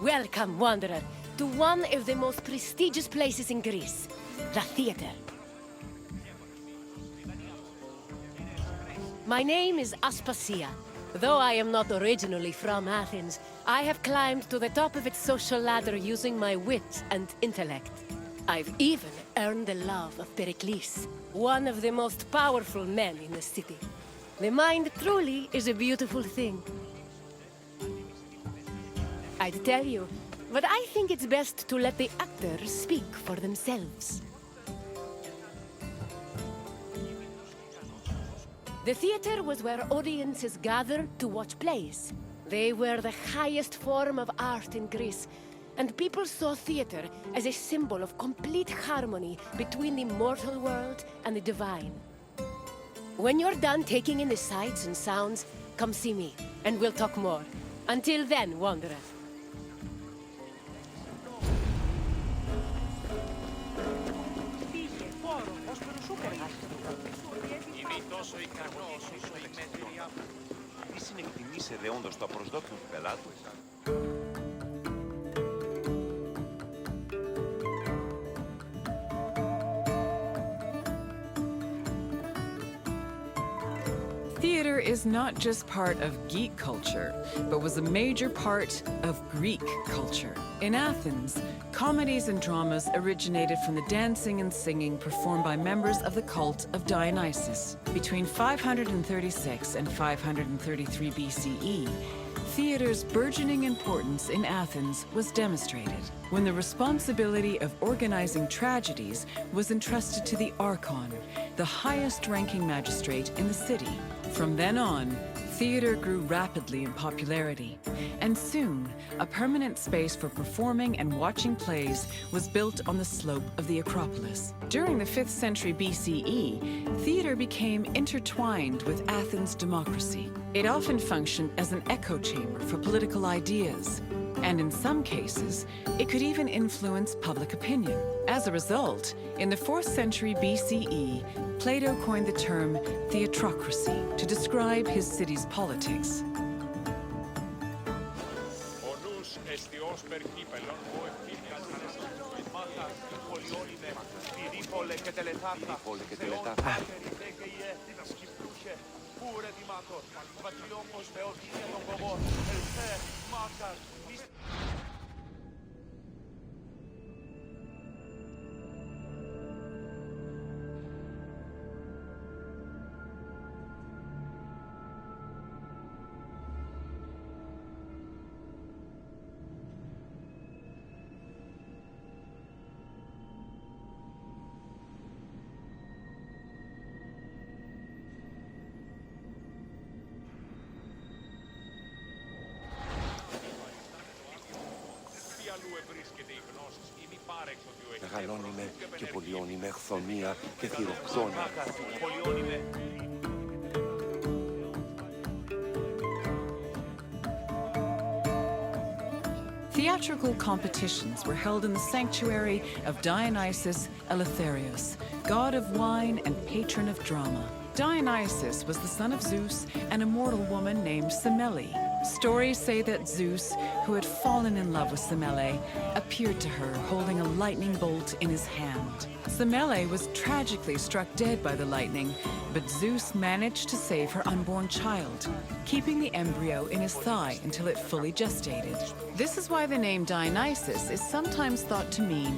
Welcome, wanderer, to one of the most prestigious places in Greece, the theater. My name is Aspasia. Though I am not originally from Athens, I have climbed to the top of its social ladder using my wit and intellect. I've even earned the love of Pericles, one of the most powerful men in the city. The mind truly is a beautiful thing. I'd tell you, but I think it's best to let the actors speak for themselves. The theater was where audiences gathered to watch plays. They were the highest form of art in Greece, and people saw theater as a symbol of complete harmony between the mortal world and the divine. When you're done taking in the sights and sounds, come see me, and we'll talk more. Until then, wanderer. Τι συνεκτιμήσετε όντως το απροσδόκιο του πελάτου? Theater is not just part of geek culture, but was a major part of Greek culture. In Athens, comedies and dramas originated from the dancing and singing performed by members of the cult of Dionysus. Between 536 and 533 BCE, theater's burgeoning importance in Athens was demonstrated when the responsibility of organizing tragedies was entrusted to the Archon, the highest-ranking magistrate in the city. From then on, theater grew rapidly in popularity, and soon, a permanent space for performing and watching plays was built on the slope of the Acropolis. During the 5th century BCE, theater became intertwined with Athens' democracy. It often functioned as an echo chamber for political ideas, and in some cases, it could even influence public opinion. As a result, in the 4th century BCE, Plato coined the term theatrocracy to describe his city's politics. Μεγαλώνει με και πολιώνει με χθονία και θηροκτώνει. Theatrical competitions were held in the sanctuary of Dionysus Eleutherios, god of wine and patron of drama. Dionysus was the son of Zeus and a mortal woman named Semele. Stories say that Zeus, who had fallen in love with Semele, appeared to her holding a lightning bolt in his hand. Semele was tragically struck dead by the lightning, but Zeus managed to save her unborn child, keeping the embryo in his thigh until it fully gestated. This is why the name Dionysus is sometimes thought to mean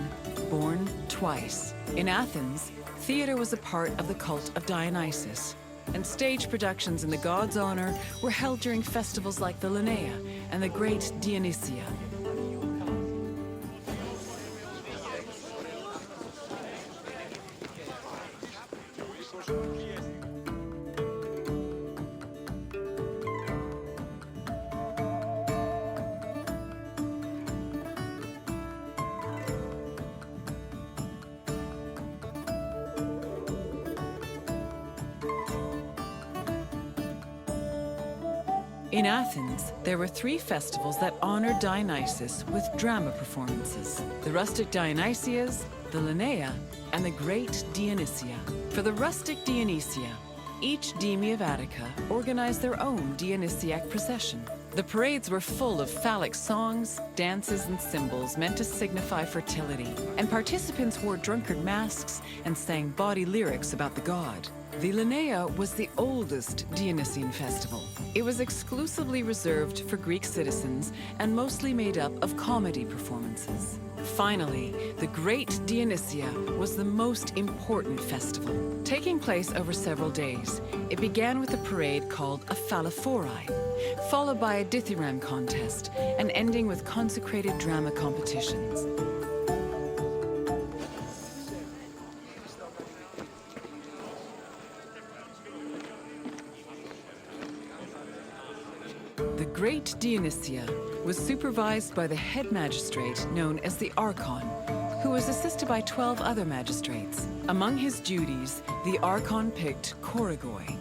born twice. In Athens, theater was a part of the cult of Dionysus, and stage productions in the god's honor were held during festivals like the Linnaea and the Great Dionysia. In Athens, there were 3 festivals that honored Dionysus with drama performances: the rustic Dionysias, the Linnea, and the great Dionysia. For the rustic Dionysia, each deme of Attica organized their own Dionysiac procession. The parades were full of phallic songs, dances, and symbols meant to signify fertility, and participants wore drunkard masks and sang bawdy lyrics about the god. The Linnea was the oldest Dionysian festival. It was exclusively reserved for Greek citizens and mostly made up of comedy performances. Finally, the Great Dionysia was the most important festival. Taking place over several days, it began with a parade called a phallophori, followed by a dithyramb contest, and ending with consecrated drama competitions. The Great Dionysia was supervised by the head magistrate known as the Archon, who was assisted by 12 other magistrates. Among his duties, the Archon picked choregoi,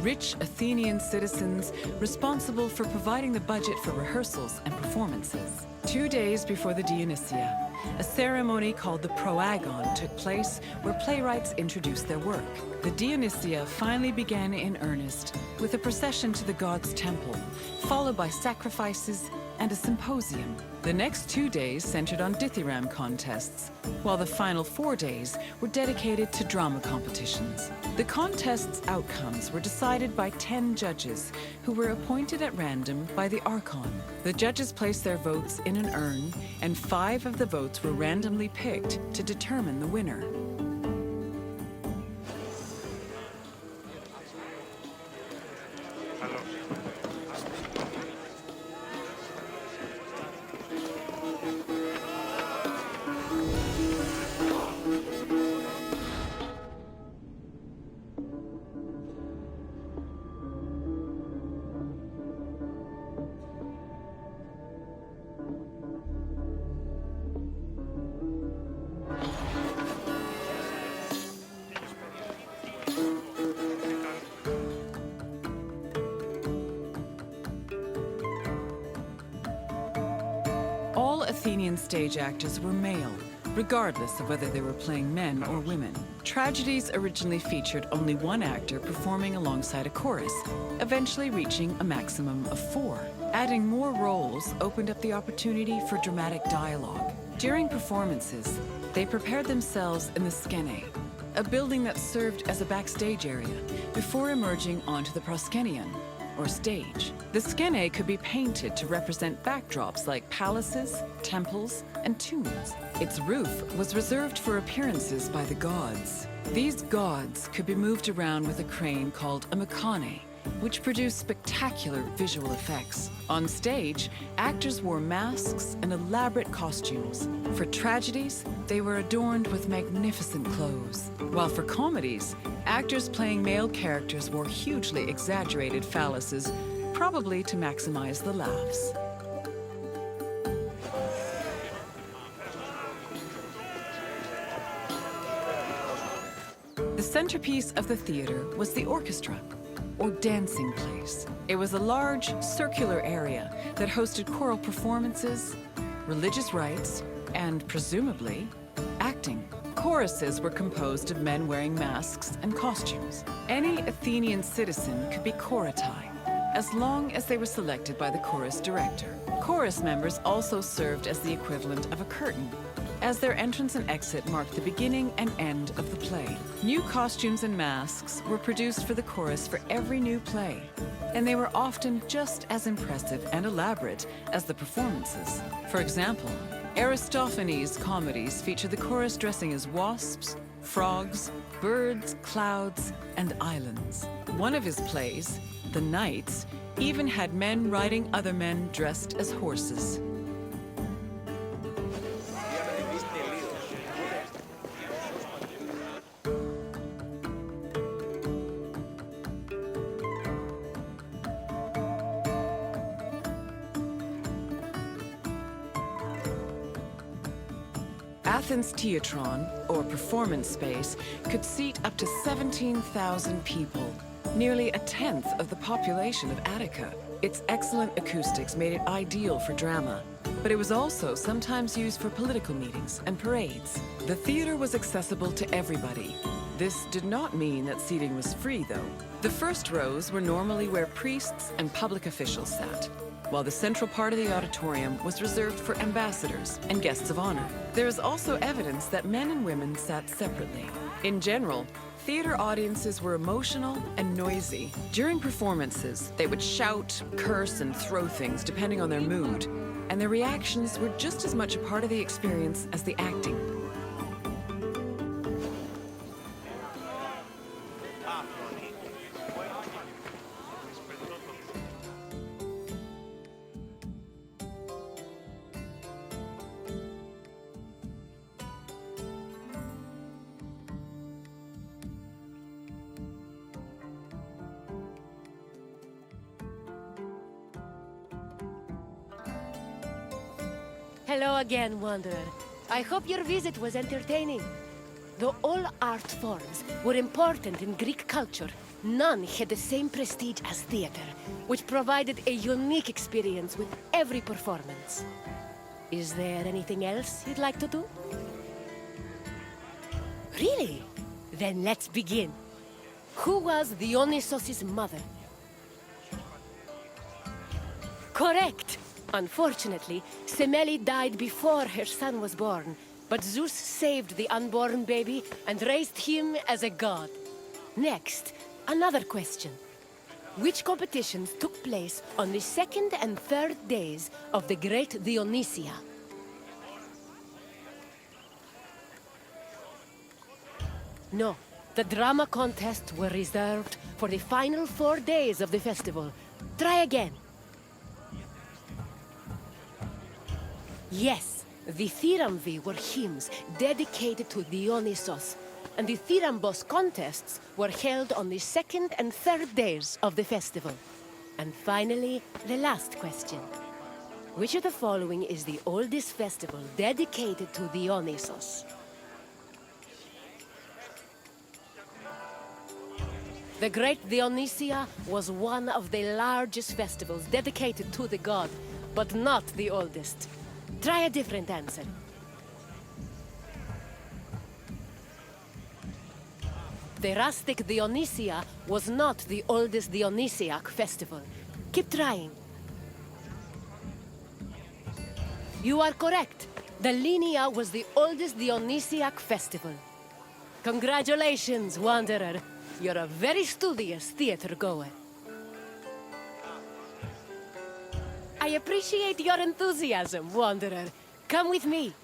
rich Athenian citizens responsible for providing the budget for rehearsals and performances. 2 days before the Dionysia, a ceremony called the proagon took place where playwrights introduced their work. The Dionysia finally began in earnest with a procession to the god's temple, followed by sacrifices and a symposium. The next 2 days centered on dithyramb contests, while the final 4 days were dedicated to drama competitions. The contests' outcomes were decided by 10 judges who were appointed at random by the Archon. The judges placed their votes in an urn, and 5 of the votes were randomly picked to determine the winner. All Athenian stage actors were male, regardless of whether they were playing men or women. Tragedies originally featured only 1 actor performing alongside a chorus, eventually reaching a maximum of 4. Adding more roles opened up the opportunity for dramatic dialogue. During performances, they prepared themselves in the skene, a building that served as a backstage area, before emerging onto the proskenion, or stage. The skene could be painted to represent backdrops like palaces, temples, and tombs. Its roof was reserved for appearances by the gods. These gods could be moved around with a crane called a mechane, which produced spectacular visual effects. On stage, actors wore masks and elaborate costumes. For tragedies, they were adorned with magnificent clothes. While for comedies, actors playing male characters wore hugely exaggerated phalluses, probably to maximize the laughs. The centerpiece of the theater was the orchestra, or dancing place. It was a large, circular area that hosted choral performances, religious rites, and, presumably, acting. Choruses were composed of men wearing masks and costumes. Any Athenian citizen could be choritai, as long as they were selected by the chorus director. Chorus members also served as the equivalent of a curtain, as their entrance and exit marked the beginning and end of the play. New costumes and masks were produced for the chorus for every new play, and they were often just as impressive and elaborate as the performances. For example, Aristophanes' comedies feature the chorus dressing as wasps, frogs, birds, clouds, and islands. One of his plays, The Knights, even had men riding other men dressed as horses. Athens' Theatron, or performance space, could seat up to 17,000 people, nearly a tenth of the population of Attica. Its excellent acoustics made it ideal for drama, but it was also sometimes used for political meetings and parades. The theater was accessible to everybody. This did not mean that seating was free, though. The first rows were normally where priests and public officials sat, while the central part of the auditorium was reserved for ambassadors and guests of honor. There is also evidence that men and women sat separately. In general, theater audiences were emotional and noisy. During performances, they would shout, curse, and throw things depending on their mood, and their reactions were just as much a part of the experience as the acting. Hello again, Wanderer. I hope your visit was entertaining. Though all art forms were important in Greek culture, none had the same prestige as theater, which provided a unique experience with every performance. Is there anything else you'd like to do? Really? Then let's begin. Who was Dionysos' mother? Correct! Unfortunately, Semele died before her son was born, but Zeus saved the unborn baby and raised him as a god. Next, another question. Which competitions took place on the second and third days of the Great Dionysia? No, the drama contests were reserved for the final 4 days of the festival. Try again. Yes, the Thyrambvi were hymns dedicated to Dionysos, and the Thyrambos contests were held on the second and third days of the festival. And finally, the last question. Which of the following is the oldest festival dedicated to Dionysos? The Great Dionysia was one of the largest festivals dedicated to the god, but not the oldest. Try a different answer. The rustic Dionysia was not the oldest Dionysiac festival. Keep trying. You are correct. The Linnea was the oldest Dionysiac festival. Congratulations, Wanderer. You're a very studious theater goer. I appreciate your enthusiasm, Wanderer. Come with me.